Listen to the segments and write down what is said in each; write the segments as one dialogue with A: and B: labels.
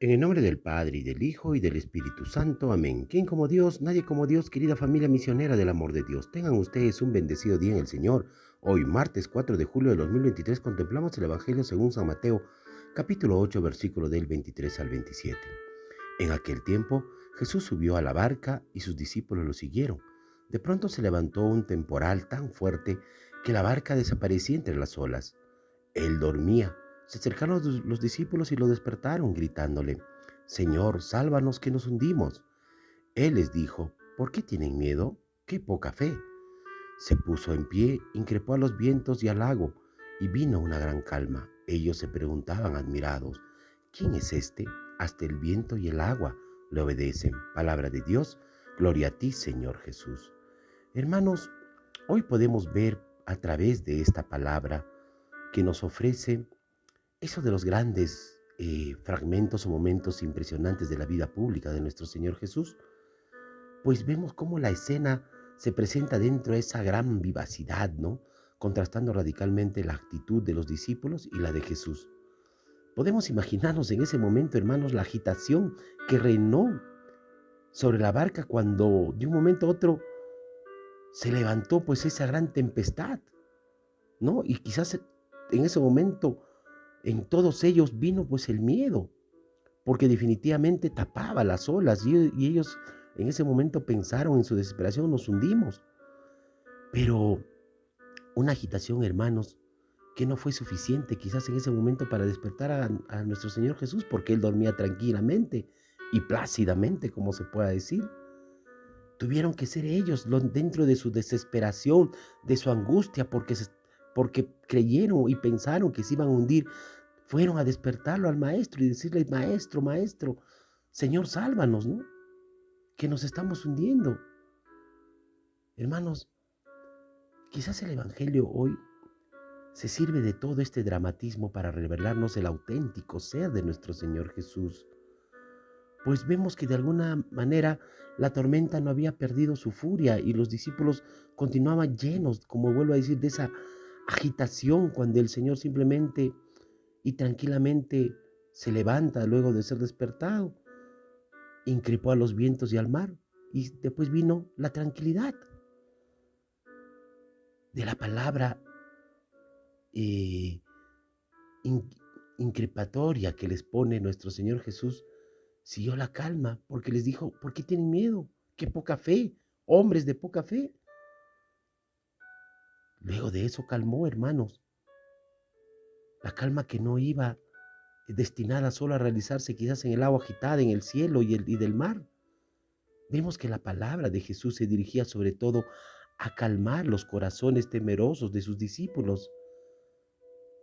A: En el nombre del Padre, y del Hijo, y del Espíritu Santo. Amén. ¿Quién como Dios? Nadie como Dios, querida familia misionera del amor de Dios. Tengan ustedes un bendecido día en el Señor. Hoy, martes 4 de julio de 2023, contemplamos el Evangelio según San Mateo, capítulo 8, versículo del 23 al 27. En aquel tiempo, Jesús subió a la barca y sus discípulos lo siguieron. De pronto se levantó un temporal tan fuerte que la barca desaparecía entre las olas. Él dormía. Se acercaron los discípulos y lo despertaron, gritándole: Señor, sálvanos que nos hundimos. Él les dijo: ¿Por qué tienen miedo? ¡Qué poca fe! Se puso en pie, increpó a los vientos y al lago, y vino una gran calma. Ellos se preguntaban admirados: ¿Quién es este? Hasta el viento y el agua le obedecen. Palabra de Dios. Gloria a ti, Señor Jesús. Hermanos, hoy podemos ver a través de esta palabra que nos ofrece eso de los grandes fragmentos o momentos impresionantes de la vida pública de nuestro Señor Jesús, pues vemos cómo la escena se presenta dentro de esa gran vivacidad, ¿no? Contrastando radicalmente la actitud de los discípulos y la de Jesús. Podemos imaginarnos en ese momento, hermanos, la agitación que reinó sobre la barca cuando de un momento a otro se levantó pues esa gran tempestad, ¿no? Y quizás en ese momento en todos ellos vino pues el miedo, porque definitivamente tapaba las olas y ellos en ese momento pensaron en su desesperación: nos hundimos. Pero una agitación, hermanos, que no fue suficiente quizás en ese momento para despertar a nuestro Señor Jesús, porque Él dormía tranquilamente y plácidamente, como se pueda decir. Tuvieron que ser ellos dentro de su desesperación, de su angustia, porque creyeron y pensaron que se iban a hundir. Fueron a despertarlo al maestro y decirle: maestro, maestro, Señor, sálvanos, ¿no? Que nos estamos hundiendo. Hermanos, quizás el Evangelio hoy se sirve de todo este dramatismo para revelarnos el auténtico ser de nuestro Señor Jesús. Pues vemos que de alguna manera la tormenta no había perdido su furia y los discípulos continuaban llenos, como vuelvo a decir, de esa agitación cuando el Señor simplemente y tranquilamente se levanta luego de ser despertado, increpó a los vientos y al mar, y después vino la tranquilidad de la palabra eh, in- increpatoria que les pone nuestro Señor Jesús. Siguió la calma porque les dijo: ¿por qué tienen miedo? ¡Qué poca fe! Hombres de poca fe. Luego de eso calmó, hermanos, la calma que no iba destinada solo a realizarse quizás en el agua agitada, en el cielo y del mar. Vemos que la palabra de Jesús se dirigía sobre todo a calmar los corazones temerosos de sus discípulos.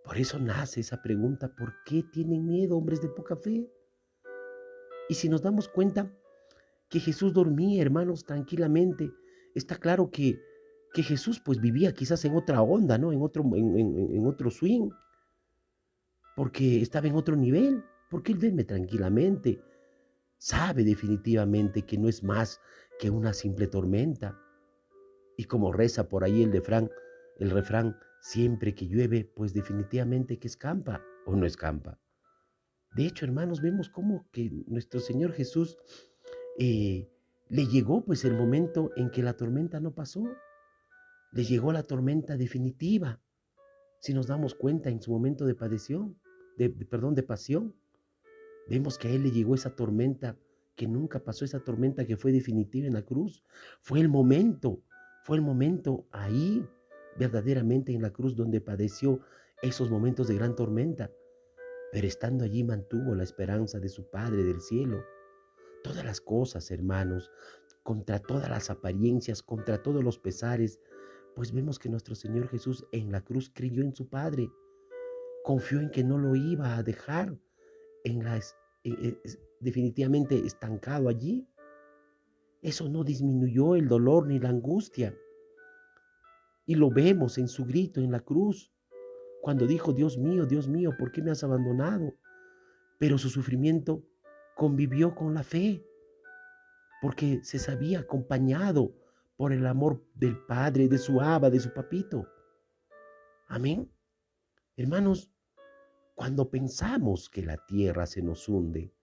A: Por eso nace esa pregunta: ¿por qué tienen miedo, hombres de poca fe? Y si nos damos cuenta que Jesús dormía, hermanos, tranquilamente, está claro que Jesús pues vivía quizás en otra onda, ¿no? En otro swing, porque estaba en otro nivel, porque Él duerme tranquilamente. Sabe definitivamente que no es más que una simple tormenta. Y como reza por ahí el refrán: siempre que llueve, pues definitivamente que escampa o no escampa. De hecho, hermanos, vemos cómo que nuestro Señor Jesús eh, le llegó pues el momento en que la tormenta no pasó. Le llegó la tormenta definitiva. Si nos damos cuenta en su momento de padección, perdón, de pasión, vemos que a él le llegó esa tormenta que nunca pasó, esa tormenta que fue definitiva en la cruz. Fue el momento ahí, verdaderamente en la cruz, donde padeció esos momentos de gran tormenta. Pero estando allí mantuvo la esperanza de su Padre del cielo. Todas las cosas, hermanos, contra todas las apariencias, contra todos los pesares, pues vemos que nuestro Señor Jesús en la cruz creyó en su Padre, confió en que no lo iba a dejar en la, definitivamente estancado allí. Eso no disminuyó el dolor ni la angustia. Y lo vemos en su grito en la cruz, cuando dijo: Dios mío, ¿por qué me has abandonado? Pero su sufrimiento convivió con la fe, porque se sabía acompañado por el amor del Padre, de su Abba, de su Papito. Amén. Hermanos, cuando pensamos que la tierra se nos hunde,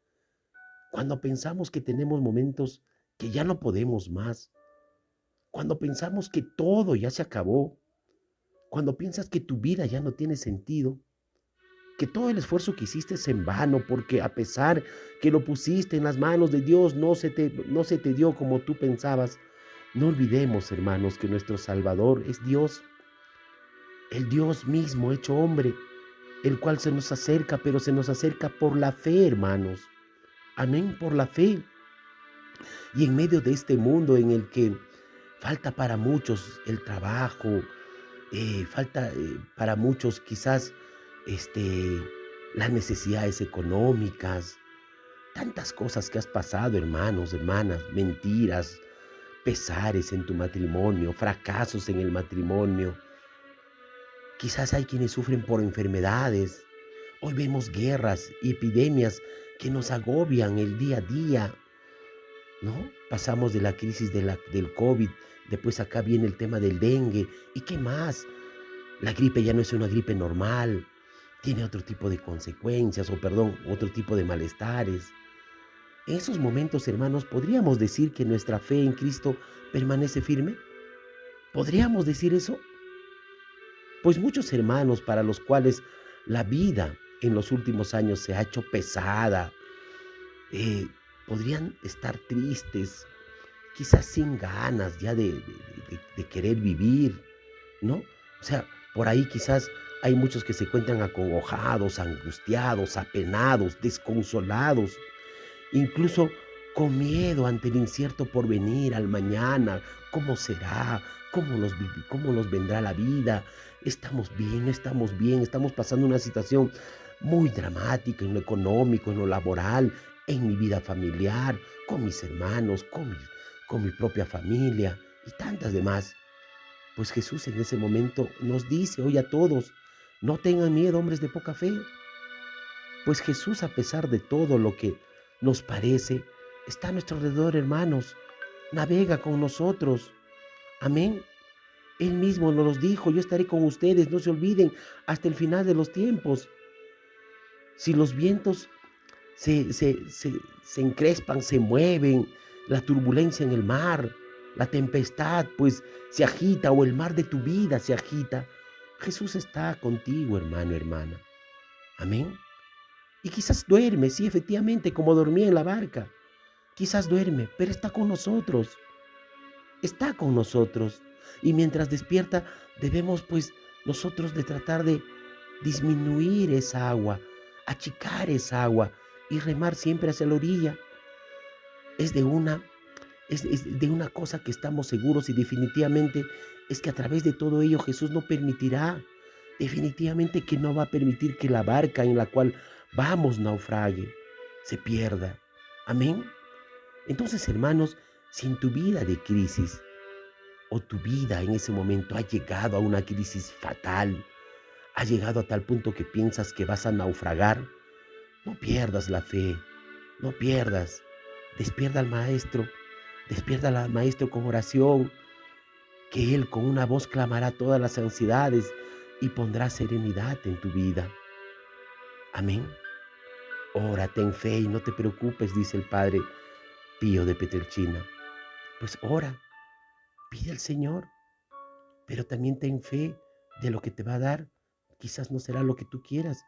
A: Cuando pensamos que tenemos momentos que ya no podemos más, cuando pensamos que todo ya se acabó, cuando piensas que tu vida ya no tiene sentido, que todo el esfuerzo que hiciste es en vano, porque a pesar que lo pusiste en las manos de Dios, no se te dio como tú pensabas. No olvidemos, hermanos, que nuestro Salvador es Dios, el Dios mismo hecho hombre, el cual se nos acerca, pero se nos acerca por la fe, hermanos. Amén, por la fe. Y en medio de este mundo en el que falta para muchos el trabajo, falta para muchos quizás este, las necesidades económicas, tantas cosas que has pasado, hermanos, hermanas, mentiras, pesares en tu matrimonio, fracasos en el matrimonio. Quizás hay quienes sufren por enfermedades. Hoy vemos guerras y epidemias que nos agobian el día a día, ¿no? Pasamos de la crisis del COVID, después acá viene el tema del dengue. ¿Y qué más? La gripe ya no es una gripe normal, tiene otro tipo de consecuencias, o perdón, otro tipo de malestares. En esos momentos, hermanos, ¿podríamos decir que nuestra fe en Cristo permanece firme? ¿Podríamos decir eso? Pues muchos hermanos para los cuales la vida en los últimos años se ha hecho pesada, eh, podrían estar tristes, quizás sin ganas ya de querer vivir, ¿no? O sea, por ahí quizás hay muchos que se encuentran acongojados, angustiados, apenados, desconsolados, incluso con miedo ante el incierto porvenir, al mañana, cómo será, cómo nos vendrá la vida, estamos bien, no estamos bien, estamos pasando una situación muy dramática en lo económico, en lo laboral, en mi vida familiar, con mis hermanos, con mi propia familia y tantas demás. Pues Jesús en ese momento nos dice hoy a todos, no tengan miedo, hombres de poca fe. Pues Jesús, a pesar de todo lo que nos parece, está a nuestro alrededor, hermanos. Navega con nosotros. Amén. Él mismo nos los dijo, yo estaré con ustedes, no se olviden, hasta el final de los tiempos. Si los vientos se encrespan, se mueven, la turbulencia en el mar, la tempestad, pues se agita, o el mar de tu vida se agita, Jesús está contigo, hermano, hermana. Amén. Y quizás duerme, sí, efectivamente, como dormía en la barca. Quizás duerme, pero está con nosotros. Está con nosotros. Y mientras despierta, debemos pues nosotros de tratar de disminuir esa agua, achicar esa agua y remar siempre hacia la orilla. Es de una, es de una cosa que estamos seguros, y definitivamente es que a través de todo ello Jesús no permitirá, definitivamente que no va a permitir que la barca en la cual vamos naufrague, se pierda. Amén. Entonces, hermanos, si en tu vida de crisis o tu vida en ese momento ha llegado a una crisis fatal, ha llegado a tal punto que piensas que vas a naufragar, no pierdas la fe, no pierdas. Despierta al Maestro, despierta al Maestro con oración, que Él con una voz clamará todas las ansiedades y pondrá serenidad en tu vida. Amén. Ora, ten fe y no te preocupes, dice el Padre Pío de Petrelcina. Pues ora, pide al Señor, pero también ten fe de lo que te va a dar. Quizás no será lo que tú quieras,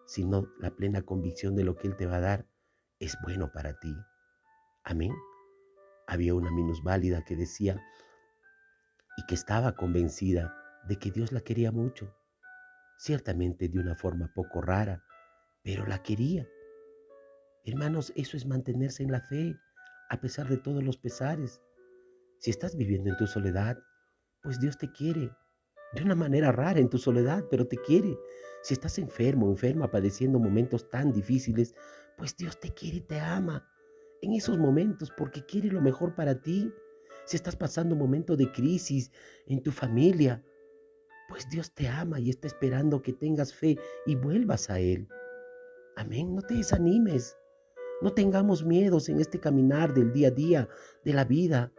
A: sino la plena convicción de lo que Él te va a dar es bueno para ti. Amén. Había una minusválida que decía y que estaba convencida de que Dios la quería mucho, ciertamente de una forma poco rara, pero la quería. Hermanos, eso es mantenerse en la fe, a pesar de todos los pesares. Si estás viviendo en tu soledad, pues Dios te quiere, de una manera rara en tu soledad, pero te quiere. Si estás enfermo, enferma, padeciendo momentos tan difíciles, pues Dios te quiere y te ama en esos momentos porque quiere lo mejor para ti. Si estás pasando un momento de crisis en tu familia, pues Dios te ama y está esperando que tengas fe y vuelvas a Él. Amén. No te desanimes. No tengamos miedos en este caminar del día a día de la vida.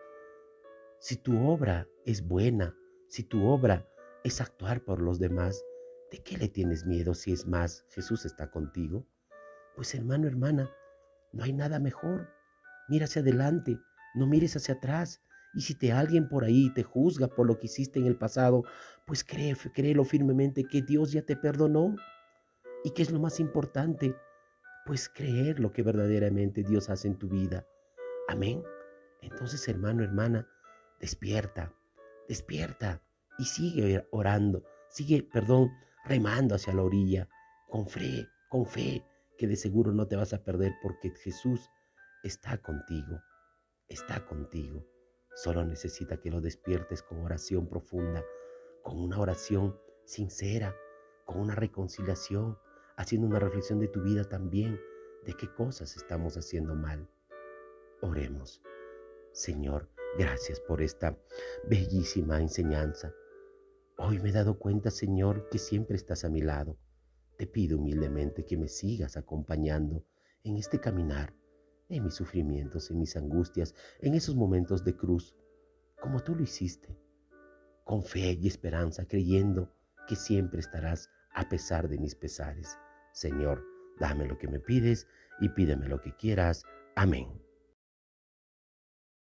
A: Si tu obra es buena, si tu obra es actuar por los demás, ¿de qué le tienes miedo si es más Jesús está contigo? Pues hermano, hermana, No hay nada mejor. Mira hacia adelante, no mires hacia atrás. Y si alguien por ahí te juzga por lo que hiciste en el pasado, pues créelo firmemente que Dios ya te perdonó. ¿Y qué es lo más importante? Pues creer lo que verdaderamente Dios hace en tu vida. Amén. Entonces, hermano, hermana, despierta, despierta y sigue orando, remando hacia la orilla, con fe, que de seguro no te vas a perder porque Jesús está contigo, está contigo. Solo necesita que lo despiertes con oración profunda, con una oración sincera, con una reconciliación, haciendo una reflexión de tu vida también, de qué cosas estamos haciendo mal. Oremos. Señor, gracias por esta bellísima enseñanza. Hoy me he dado cuenta, Señor, que siempre estás a mi lado. Te pido humildemente que me sigas acompañando en este caminar, en mis sufrimientos, en mis angustias, en esos momentos de cruz, como tú lo hiciste, con fe y esperanza, creyendo que siempre estarás a pesar de mis pesares. Señor, dame lo que me pides y pídeme lo que quieras. Amén.